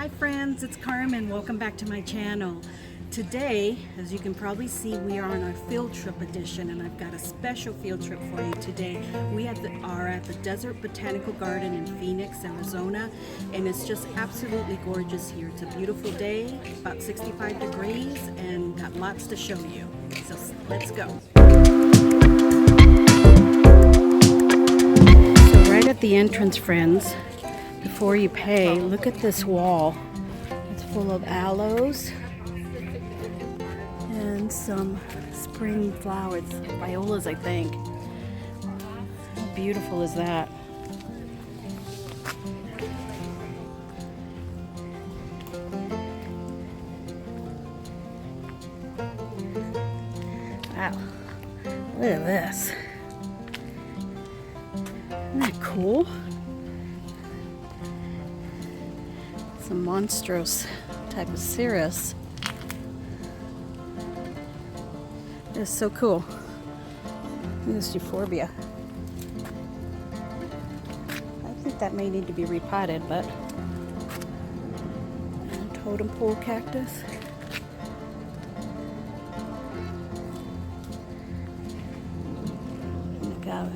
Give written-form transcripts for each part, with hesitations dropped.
Hi friends, it's Carmen. Welcome back to my channel. Today, as you can probably see, we are on our field trip edition, and I've got a special field trip for you today. We are at the Desert Botanical Garden in Phoenix, Arizona, and it's just absolutely gorgeous here. It's a beautiful day, about 65 degrees, and got lots to show you. So let's go. So right at the entrance, friends, before you pay, look at this wall. It's full of aloes and some spring flowers, violas, I think. How beautiful is that? Wow, look at this. Isn't that cool? Some monstrous type of cirrus. It's so cool. This euphorbia. I think that may need to be repotted, but totem pole cactus. Agave.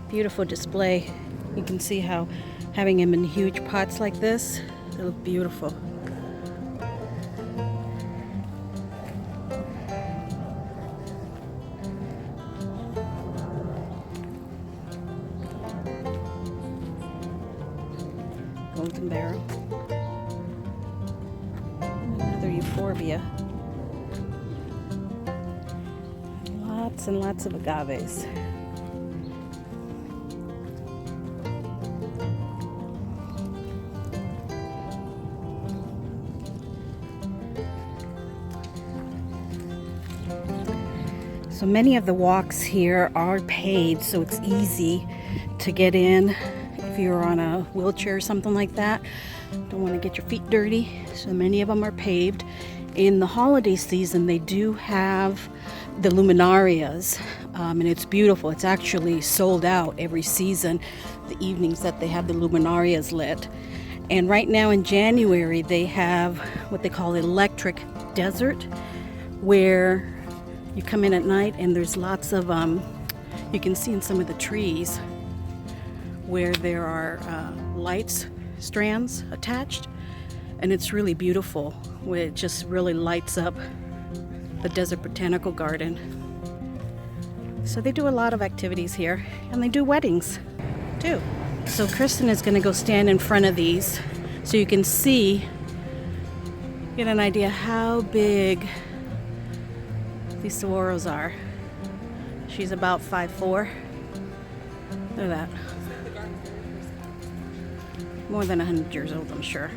Beautiful display. You can see how having them in huge pots like this, they look beautiful. Golden barrel. Another euphorbia. Lots and lots of agaves. So many of the walks here are paved, so it's easy to get in if you're on a wheelchair or something like that. Don't want to get your feet dirty. So many of them are paved. In the holiday season, they do have the luminarias, and it's beautiful. It's actually sold out every season, the evenings that they have the luminarias lit. And right now in January, they have what they call electric desert, where you come in at night and there's lots of, you can see in some of the trees where there are lights, strands attached, and it's really beautiful, where it just really lights up the Desert Botanical Garden. So they do a lot of activities here, and they do weddings too. So Kristen is going to go stand in front of these so you can see, get an idea how big these saguaros are. She's about 5'4". Look at that. More than 100 years old, I'm sure.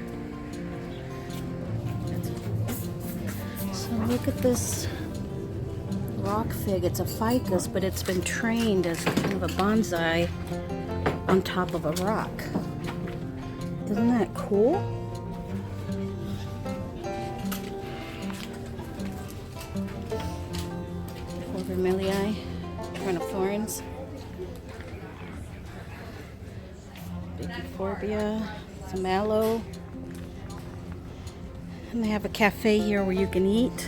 So look at this rock fig. It's a ficus, but it's been trained as kind of a bonsai on top of a rock. Isn't that cool? Vermilii, crown of thorns, big euphorbia, some aloe, and they have a cafe here where you can eat.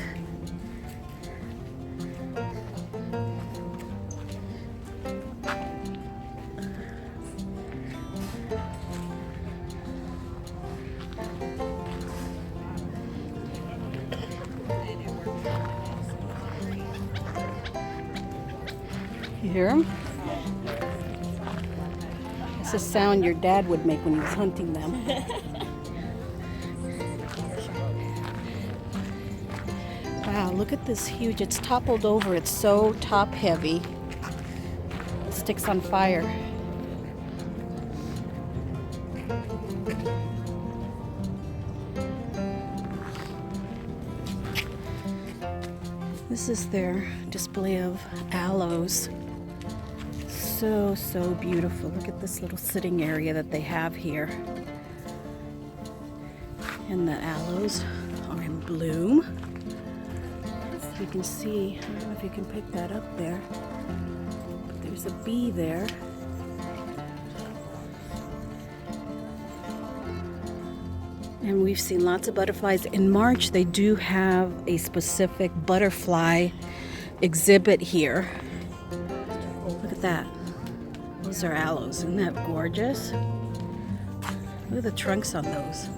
You hear them? It's a sound your dad would make when he was hunting them. Wow, look at this huge, it's toppled over, it's so top heavy. It sticks on fire. This is their display of aloes. So beautiful. Look at this little sitting area that they have here. And the aloes are in bloom. You can see, I don't know if you can pick that up there, but there's a bee there. And we've seen lots of butterflies. In March, they do have a specific butterfly exhibit here. Look at that. Those are aloes. Isn't that gorgeous? Look at the trunks on those.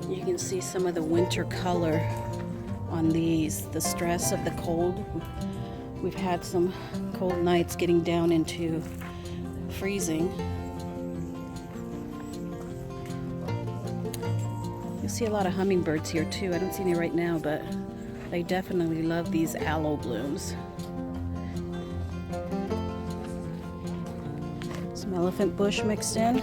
You can see some of the winter color on these, the stress of the cold. We've had some cold nights getting down into freezing. You'll see a lot of hummingbirds here too. I don't see any right now, but they definitely love these aloe blooms. Some elephant bush mixed in.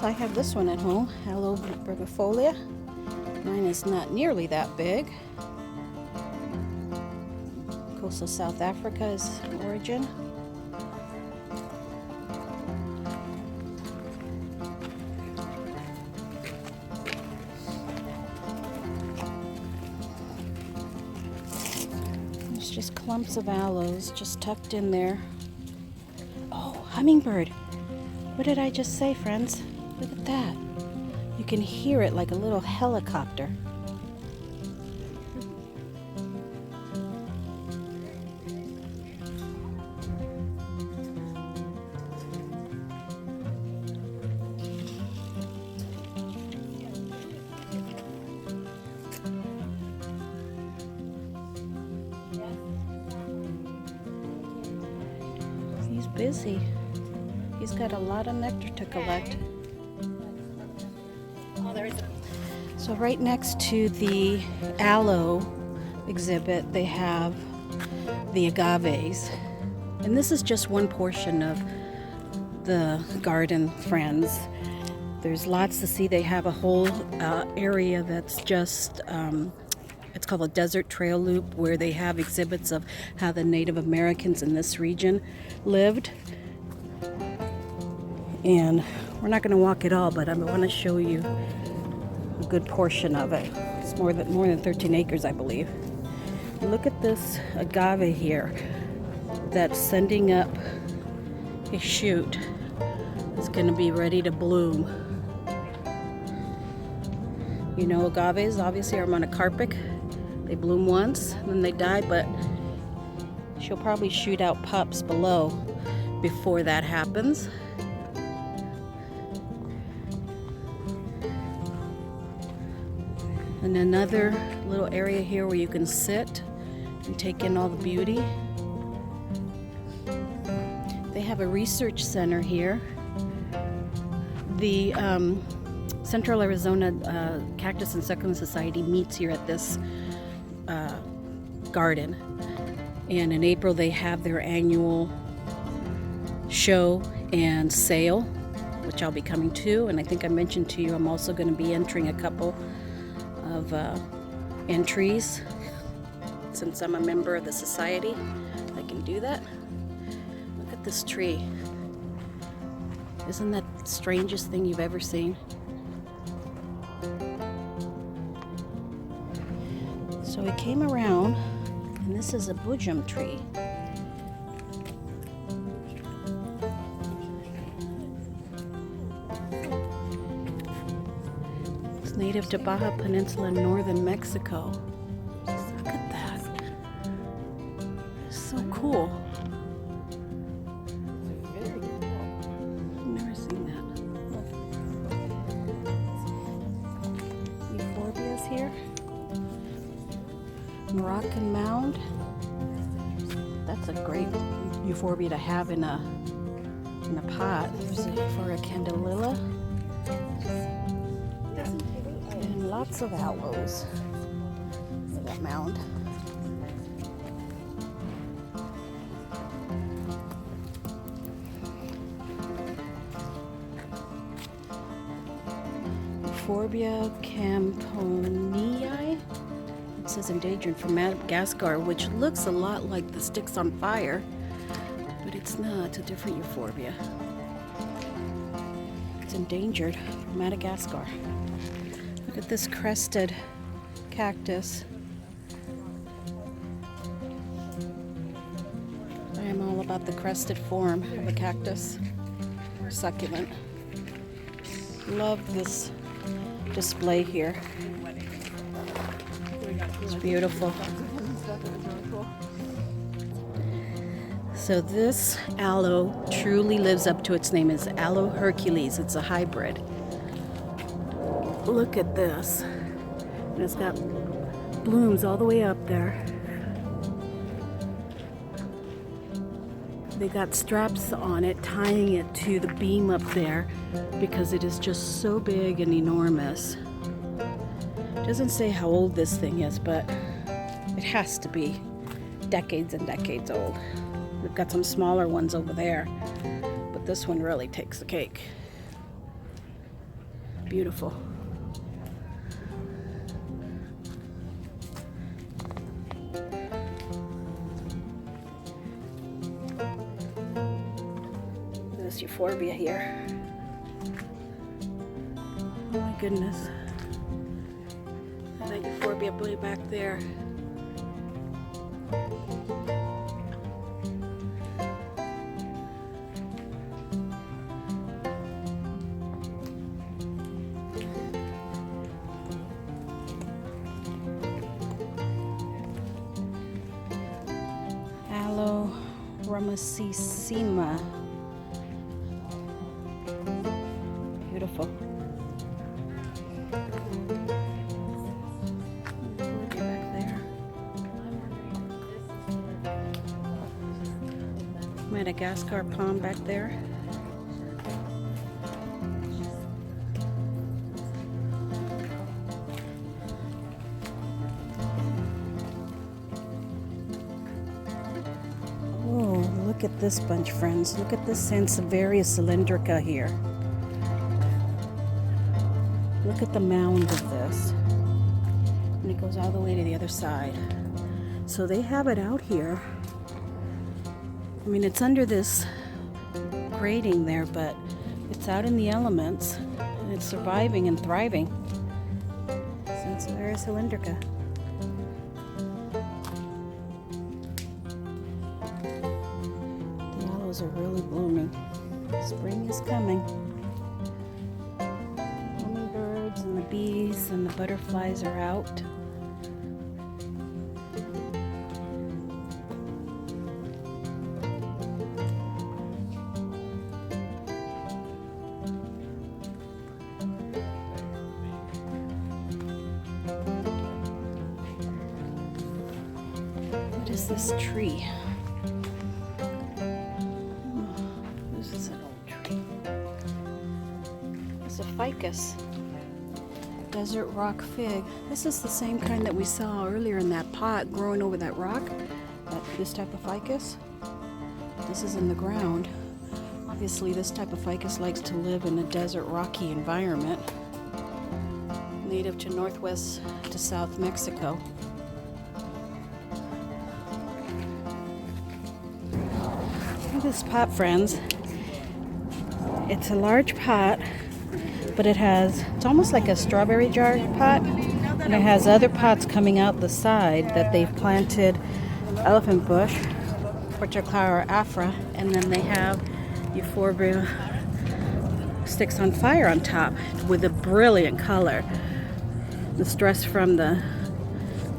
I have this one at home, Aloe Brigifolia. Mine is not nearly that big. Coastal South Africa is origin. There's just clumps of aloes just tucked in there. Oh, hummingbird. What did I just say, friends? Look at that. You can hear it like a little helicopter. He's busy. He's got a lot of nectar to collect. So right next to the aloe exhibit, they have the agaves. And this is just one portion of the garden, friends. There's lots to see. They have a whole area that's just, it's called a desert trail loop, where they have exhibits of how the Native Americans in this region lived. And we're not going to walk it all, but I want to show you a good portion of it. It's more than 13 acres, I believe. Look at this agave here that's sending up a shoot. It's going to be ready to bloom. You know, agaves obviously are monocarpic. They bloom once, and then they die, but she'll probably shoot out pups below before that happens. And another little area here where you can sit and take in all the beauty. They have a research center here. The Central Arizona Cactus and Succulent Society meets here at this garden. And in April they have their annual show and sale, which I'll be coming to. And I think I mentioned to you I'm also going to be entering a couple of entries. Since I'm a member of the society, I can do that. Look at this tree. Isn't that the strangest thing you've ever seen? So we came around, and this is a bujum tree. Native to Baja Peninsula in northern Mexico. Just look at that. It's so cool. I've never seen that. Euphorbias here. Moroccan mound. That's a great euphorbia to have in a pot. There's Euphorbia candylilla. Lots of aloes. Look at that mound. Euphorbia camponii. It says endangered from Madagascar, which looks a lot like the sticks on fire, but it's not. It's a different euphorbia. it's endangered from Madagascar. Look at this crested cactus. I am all about the crested form of a cactus or succulent. Love this display here. It's beautiful. So this aloe truly lives up to its name. It's Aloe Hercules. It's a hybrid. Look at this. And it's got blooms all the way up there. They got straps on it, tying it to the beam up there because it is just so big and enormous. It doesn't say how old this thing is, but it has to be decades and decades old. We've got some smaller ones over there, but this one really takes the cake. Beautiful. There's euphorbia here. Oh my goodness. That euphorbia way back there. Aloe ramosissima. Beautiful. Look back there. Madagascar palm back there. Look at this bunch, friends. Look at this Sansevieria cylindrica here. Look at the mound of this. And it goes all the way to the other side. So they have it out here. I mean, it's under this grating there, but it's out in the elements. And it's surviving and thriving. Sansevieria cylindrica. Are really blooming. Spring is coming. Hummingbirds and the bees and the butterflies are out. What is this tree? Ficus, desert rock fig. This is the same kind that we saw earlier in that pot growing over that rock. This type of ficus. This is in the ground. Obviously, this type of ficus likes to live in a desert rocky environment. Native to northwest to south Mexico. Look at this pot, friends. It's a large pot. But it's almost like a strawberry jar pot, and it has other pots coming out the side that they've planted elephant bush, Portuclara afra, and then they have euphorbia sticks on fire on top with a brilliant color. The stress from the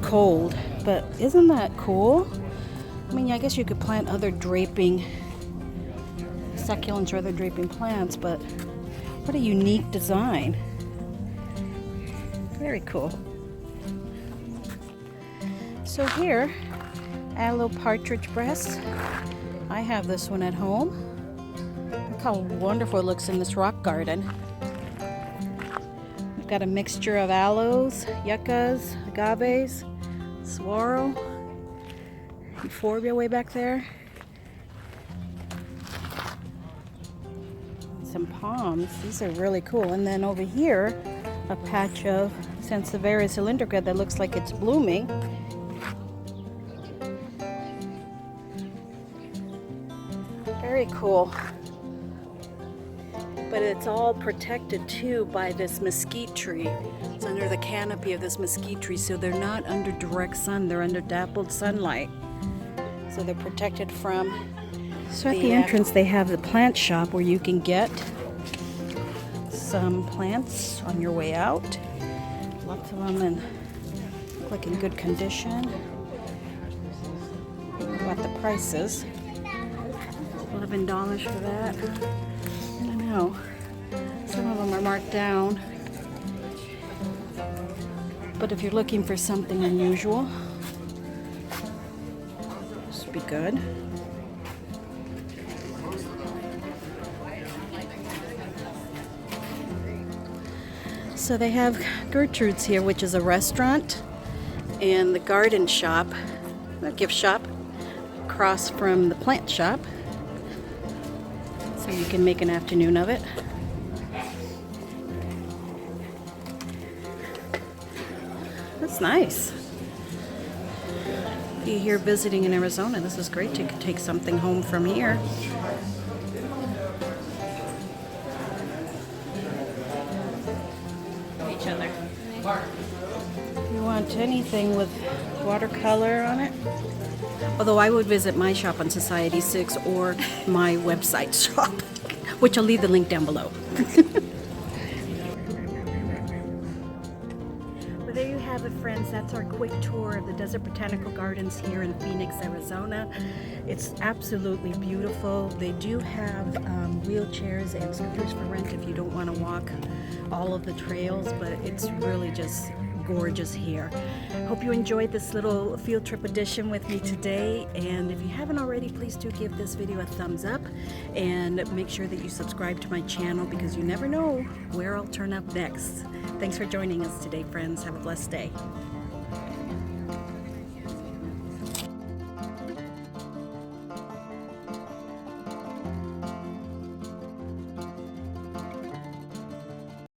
cold, but isn't that cool? I mean, I guess you could plant other draping succulents or other draping plants, but what a unique design. Very cool. So here, aloe partridge breast. I have this one at home. Look how wonderful it looks in this rock garden. We've got a mixture of aloes, yuccas, agaves, saguaro, euphorbia way back there. Some palms. These are really cool. And then over here, a patch of Sansevieria cylindrica that looks like it's blooming. Very cool. But it's all protected too by this mesquite tree. It's under the canopy of this mesquite tree, so they're not under direct sun, they're under dappled sunlight. So they're protected from. So at the entrance they have the plant shop where you can get some plants on your way out. Lots of them and look like in good condition. What the prices? $11 for that. I don't know. Some of them are marked down. But if you're looking for something unusual, this would be good. So they have Gertrude's here, which is a restaurant, and the garden shop, the gift shop, across from the plant shop. So you can make an afternoon of it. That's nice. If you're here visiting in Arizona, this is great to take something home from here. Each other. If you want anything with watercolor on it. Although I would visit my shop on Society6 or my website shop, which I'll leave the link down below. Well, there you have it, friends. That's our quick tour of the Desert Botanical Gardens here in Phoenix, Arizona. It's absolutely beautiful. They do have wheelchairs and scooters for rent if you don't want to walk all of the trails, but it's really just gorgeous here. Hope you enjoyed this little field trip edition with me today, and if you haven't already, please do give this video a thumbs up and make sure that you subscribe to my channel, because you never know where I'll turn up next. Thanks for joining us today, friends. Have a blessed day.